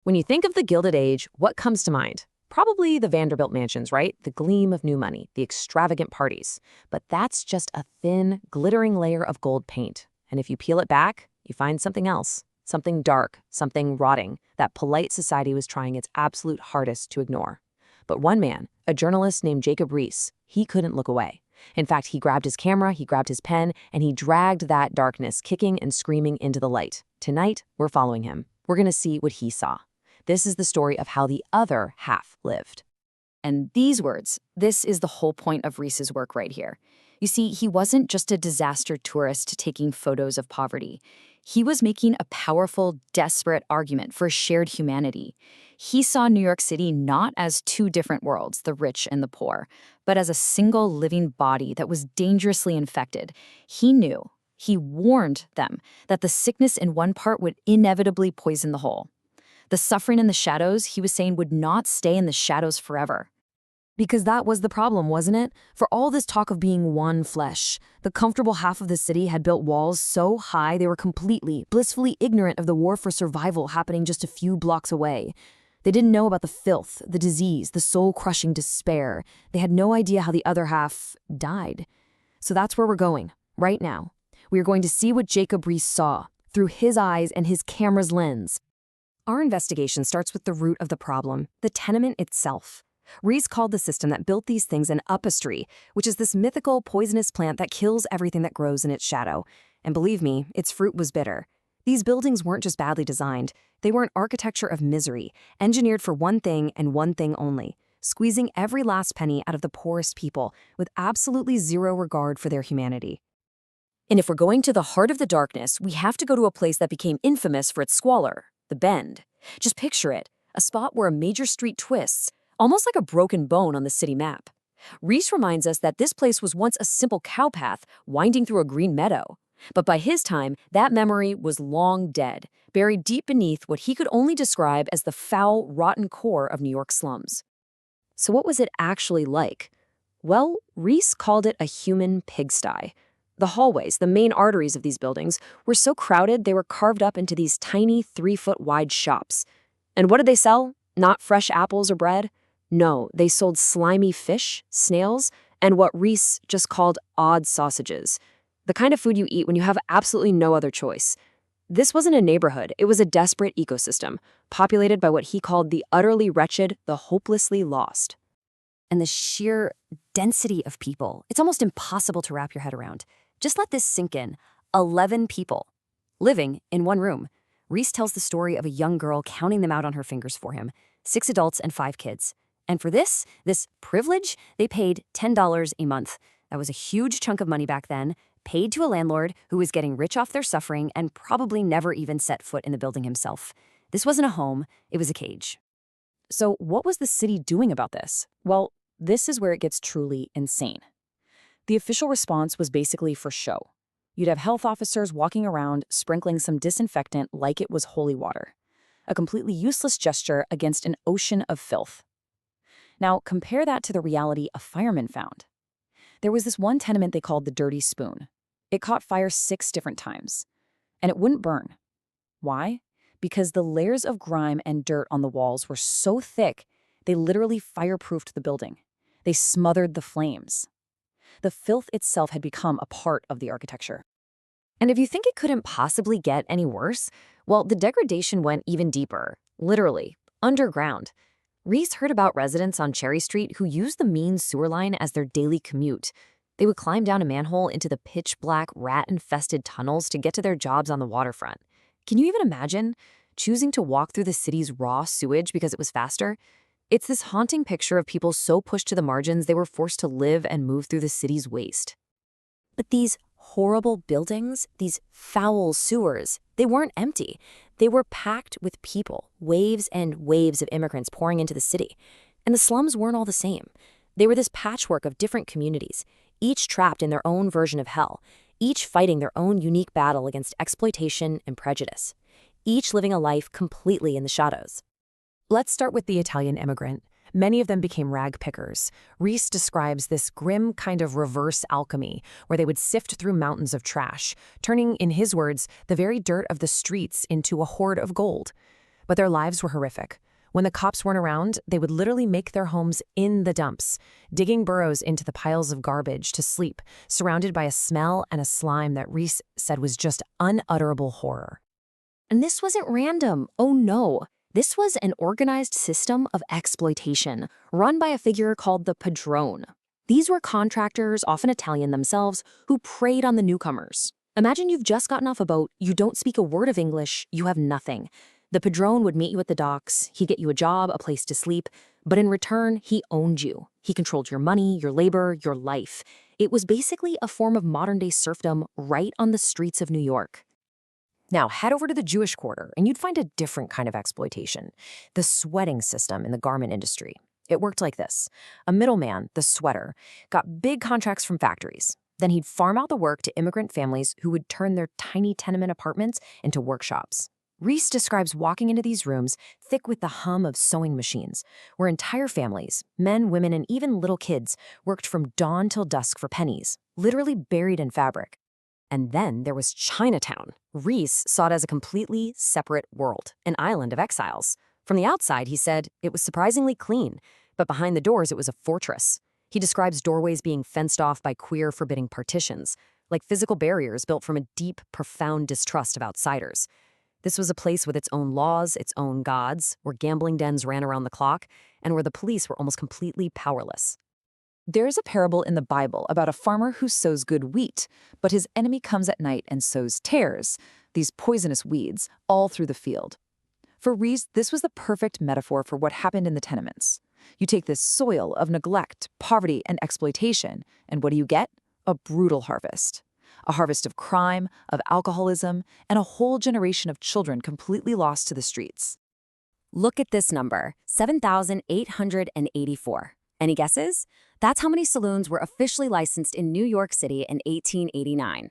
When you think of the Gilded Age, what comes to mind? Probably the Vanderbilt mansions, right? The gleam of new money, the extravagant parties. But that's just a thin, glittering layer of gold paint. And if you peel it back, you find something else. Something dark, something rotting, that polite society was trying its absolute hardest to ignore. But one man, a journalist named Jacob Riis, he couldn't look away. In fact, he grabbed his camera, he grabbed his pen, and he dragged that darkness kicking and screaming into the light. Tonight, we're following him. We're going to see what he saw. This is the story of how the other half lived. And these words, this is the whole point of Riis's work right here. You see, he wasn't just a disaster tourist taking photos of poverty. He was making a powerful, desperate argument for shared humanity. He saw New York City not as two different worlds, the rich and the poor, but as a single living body that was dangerously infected. He warned them that the sickness in one part would inevitably poison the whole. The suffering in the shadows, he was saying, would not stay in the shadows forever. Because that was the problem, wasn't it? For all this talk of being one flesh, the comfortable half of the city had built walls so high they were completely, blissfully ignorant of the war for survival happening just a few blocks away. They didn't know about the filth, the disease, the soul-crushing despair. They had no idea how the other half died. So that's where we're going, right now. We are going to see what Jacob Riis saw, through his eyes and his camera's lens. Our investigation starts with the root of the problem, the tenement itself. Riis called the system that built these things an upistry, which is this mythical, poisonous plant that kills everything that grows in its shadow. And believe me, its fruit was bitter. These buildings weren't just badly designed. They were an architecture of misery, engineered for one thing and one thing only, squeezing every last penny out of the poorest people with absolutely zero regard for their humanity. And if we're going to the heart of the darkness, we have to go to a place that became infamous for its squalor. The Bend. Just picture it, a spot where a major street twists, almost like a broken bone on the city map. Riis reminds us that this place was once a simple cowpath winding through a green meadow. But by his time, that memory was long dead, buried deep beneath what he could only describe as the foul, rotten core of New York slums. So what was it actually like? Well, Riis called it a human pigsty. The hallways, the main arteries of these buildings, were so crowded they were carved up into these tiny 3-foot-wide shops. And what did they sell? Not fresh apples or bread? No, they sold slimy fish, snails, and what Riis just called odd sausages. The kind of food you eat when you have absolutely no other choice. This wasn't a neighborhood, it was a desperate ecosystem, populated by what he called the utterly wretched, the hopelessly lost. And the sheer density of people, it's almost impossible to wrap your head around. Just let this sink in. 11 people living in one room. Riis tells the story of a young girl counting them out on her fingers for him, 6 adults and 5 kids. And for this privilege, they paid $10 a month. That was a huge chunk of money back then, paid to a landlord who was getting rich off their suffering and probably never even set foot in the building himself. This wasn't a home, it was a cage. So what was the city doing about this? Well, this is where it gets truly insane. The official response was basically for show. You'd have health officers walking around sprinkling some disinfectant like it was holy water. A completely useless gesture against an ocean of filth. Now, compare that to the reality a fireman found. There was this one tenement they called the Dirty Spoon. It caught fire 6 different times. And it wouldn't burn. Why? Because the layers of grime and dirt on the walls were so thick, they literally fireproofed the building. They smothered the flames. The filth itself had become a part of the architecture. And if you think it couldn't possibly get any worse, well, the degradation went even deeper, literally, underground. Riis heard about residents on Cherry Street who used the mean sewer line as their daily commute. They would climb down a manhole into the pitch-black, rat-infested tunnels to get to their jobs on the waterfront. Can you even imagine choosing to walk through the city's raw sewage because it was faster? It's this haunting picture of people so pushed to the margins they were forced to live and move through the city's waste. But these horrible buildings, these foul sewers, they weren't empty. They were packed with people, waves and waves of immigrants pouring into the city. And the slums weren't all the same. They were this patchwork of different communities, each trapped in their own version of hell, each fighting their own unique battle against exploitation and prejudice, each living a life completely in the shadows. Let's start with the Italian immigrant. Many of them became rag pickers. Riis describes this grim kind of reverse alchemy, where they would sift through mountains of trash, turning, in his words, the very dirt of the streets into a hoard of gold. but their lives were horrific. When the cops weren't around, they would literally make their homes in the dumps, digging burrows into the piles of garbage to sleep, surrounded by a smell and a slime that Riis said was just unutterable horror. And this wasn't random. Oh no. This was an organized system of exploitation, run by a figure called the padrone. These were contractors, often Italian themselves, who preyed on the newcomers. Imagine you've just gotten off a boat, you don't speak a word of English, you have nothing. The padrone would meet you at the docks, he'd get you a job, a place to sleep, but in return, he owned you. He controlled your money, your labor, your life. It was basically a form of modern-day serfdom right on the streets of New York. Now, head over to the Jewish quarter, and you'd find a different kind of exploitation, the sweating system in the garment industry. It worked like this. A middleman, the sweater, got big contracts from factories. Then he'd farm out the work to immigrant families who would turn their tiny tenement apartments into workshops. Riis describes walking into these rooms thick with the hum of sewing machines, where entire families, men, women, and even little kids, worked from dawn till dusk for pennies, literally buried in fabric. And then there was Chinatown. Riis saw it as a completely separate world, an island of exiles. From the outside, he said, it was surprisingly clean, but behind the doors it was a fortress. He describes doorways being fenced off by queer, forbidding partitions, like physical barriers built from a deep, profound distrust of outsiders. This was a place with its own laws, its own gods, where gambling dens ran around the clock, and where the police were almost completely powerless. There's a parable in the Bible about a farmer who sows good wheat, but his enemy comes at night and sows tares, these poisonous weeds, all through the field. For Riis, this was the perfect metaphor for what happened in the tenements. You take this soil of neglect, poverty, and exploitation, and what do you get? A brutal harvest. A harvest of crime, of alcoholism, and a whole generation of children completely lost to the streets. Look at this number, 7,884. Any guesses? That's how many saloons were officially licensed in New York City in 1889.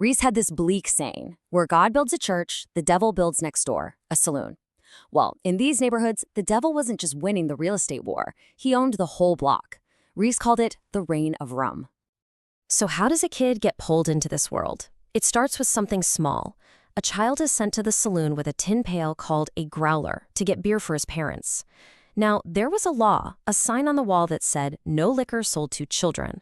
Riis had this bleak saying, where God builds a church, the devil builds next door, a saloon. Well, in these neighborhoods, the devil wasn't just winning the real estate war, he owned the whole block. Riis called it the reign of rum. So how does a kid get pulled into this world? It starts with something small. A child is sent to the saloon with a tin pail called a growler to get beer for his parents. Now, there was a law, a sign on the wall that said, no liquor sold to children.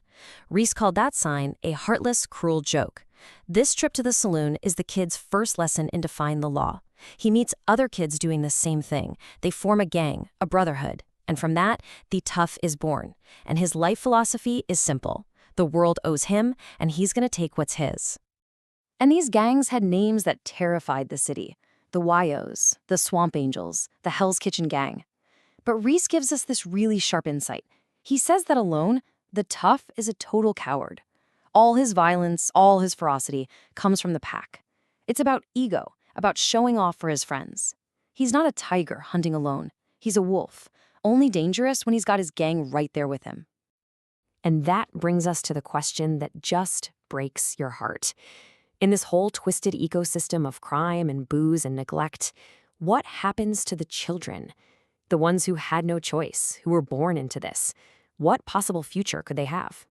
Riis called that sign a heartless, cruel joke. This trip to the saloon is the kid's first lesson in defying the law. He meets other kids doing the same thing. They form a gang, a brotherhood. And from that, the tough is born. And his life philosophy is simple. The world owes him, and he's going to take what's his. And these gangs had names that terrified the city. The Wyos, the Swamp Angels, the Hell's Kitchen Gang. But Riis gives us this really sharp insight. He says that alone, the tough is a total coward. All his violence, all his ferocity comes from the pack. It's about ego, about showing off for his friends. He's not a tiger hunting alone. He's a wolf, only dangerous when he's got his gang right there with him. And that brings us to the question that just breaks your heart. In this whole twisted ecosystem of crime and booze and neglect, what happens to the children? The ones who had no choice, who were born into this. What possible future could they have?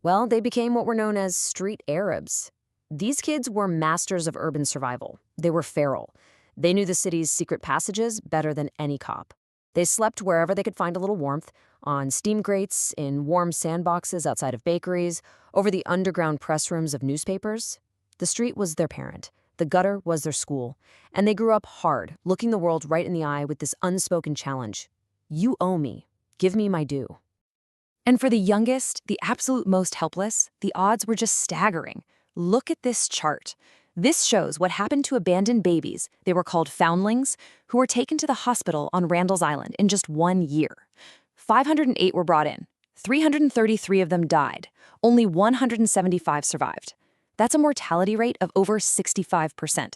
Well, they became what were known as street Arabs. These kids were masters of urban survival. They were feral. They knew the city's secret passages better than any cop. They slept wherever they could find a little warmth, on steam grates, in warm sandboxes outside of bakeries, over the underground press rooms of newspapers. The street was their parent. The gutter was their school. And they grew up hard, looking the world right in the eye with this unspoken challenge. You owe me. Give me my due. And for the youngest, the absolute most helpless, the odds were just staggering. Look at this chart. This shows what happened to abandoned babies, they were called foundlings, who were taken to the hospital on Randall's Island in just 1 year. 508 were brought in. 333 of them died. Only 175 survived. That's a mortality rate of over 65%.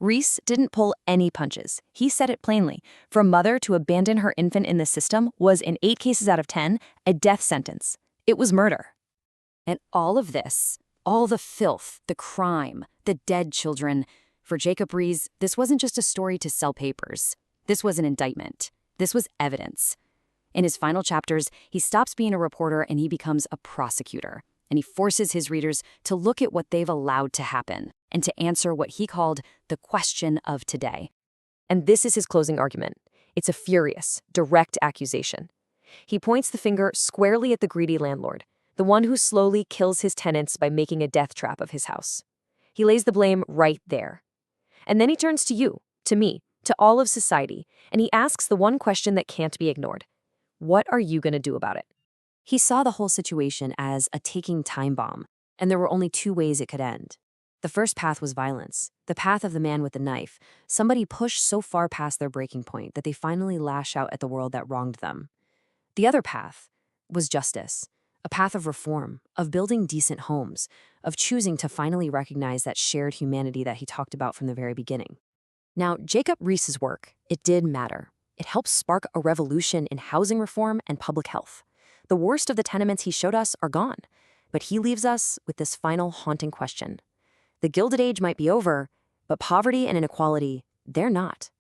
Riis didn't pull any punches. He said it plainly. For a mother to abandon her infant in the system was, in 8 cases out of 10, a death sentence. It was murder. And all of this, all the filth, the crime, the dead children, for Jacob Riis, this wasn't just a story to sell papers. This was an indictment. This was evidence. In his final chapters, he stops being a reporter and he becomes a prosecutor. And he forces his readers to look at what they've allowed to happen and to answer what he called the question of today. And this is his closing argument. It's a furious, direct accusation. He points the finger squarely at the greedy landlord, the one who slowly kills his tenants by making a death trap of his house. He lays the blame right there. And then he turns to you, to me, to all of society, and he asks the one question that can't be ignored. What are you going to do about it? He saw the whole situation as a ticking time bomb, and there were only two ways it could end. The first path was violence, the path of the man with the knife, somebody pushed so far past their breaking point that they finally lash out at the world that wronged them. The other path was justice, a path of reform, of building decent homes, of choosing to finally recognize that shared humanity that he talked about from the very beginning. Now, Jacob Riis's work, it did matter. It helped spark a revolution in housing reform and public health. The worst of the tenements he showed us are gone, but he leaves us with this final haunting question. The Gilded Age might be over, but poverty and inequality, they're not.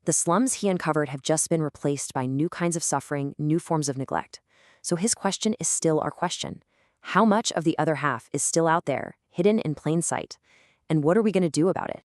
The slums he uncovered have just been replaced by new kinds of suffering, new forms of neglect. So his question is still our question. How much of the other half is still out there, hidden in plain sight? And what are we going to do about it?